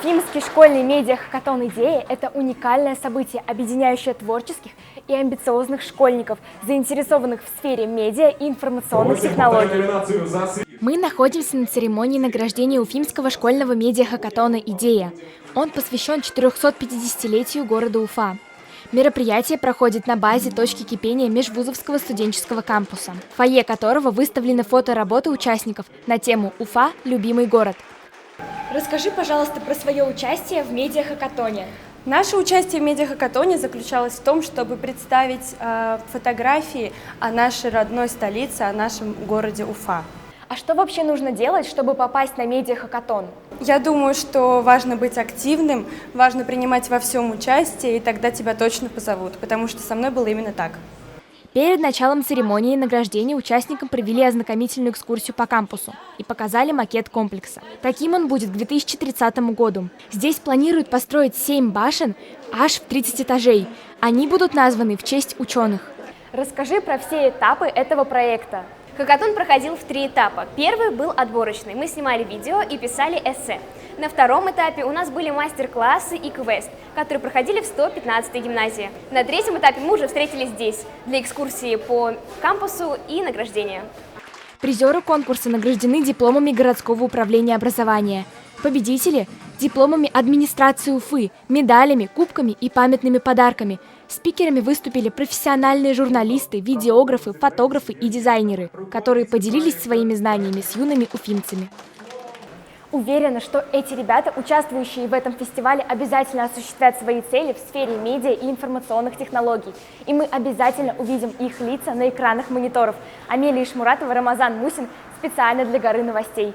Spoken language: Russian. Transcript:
Уфимский школьный медиа-хакатон «Идея» — это уникальное событие, объединяющее творческих и амбициозных школьников, заинтересованных в сфере медиа и информационных технологий. Мы находимся на церемонии награждения Уфимского школьного медиа-хакатона «Идея». Он посвящен 450-летию города Уфа. Мероприятие проходит на базе точки кипения Межвузовского студенческого кампуса, в фойе которого выставлены фотоработы участников на тему «Уфа – любимый город». Расскажи, пожалуйста, про свое участие в медиа-хакатоне. Наше участие в медиа-хакатоне заключалось в том, чтобы представить фотографии о нашей родной столице, о нашем городе Уфа. А что вообще нужно делать, чтобы попасть на медиа-хакатон? Я думаю, что важно быть активным, важно принимать во всем участие, и тогда тебя точно позовут, потому что со мной было именно так. Перед началом церемонии награждения участникам провели ознакомительную экскурсию по кампусу и показали макет комплекса. Таким он будет к 2030 году. Здесь планируют построить 7 башен аж в 30 этажей. Они будут названы в честь ученых. Расскажи про все этапы этого проекта. Хакатон проходил в 3 этапа. Первый был отборочный. Мы снимали видео и писали эссе. На втором этапе у нас были мастер-классы и квест, которые проходили в 115-й гимназии. На третьем этапе мы уже встретились здесь для экскурсии по кампусу и награждения. Призеры конкурса награждены дипломами городского управления образования. Победители – дипломами администрации Уфы, медалями, кубками и памятными подарками. Спикерами выступили профессиональные журналисты, видеографы, фотографы и дизайнеры, которые поделились своими знаниями с юными уфимцами. Уверена, что эти ребята, участвующие в этом фестивале, обязательно осуществят свои цели в сфере медиа и информационных технологий. И мы обязательно увидим их лица на экранах мониторов. Амелия Ишмуратова, Рамазан Мусин. Специально для «Горы новостей».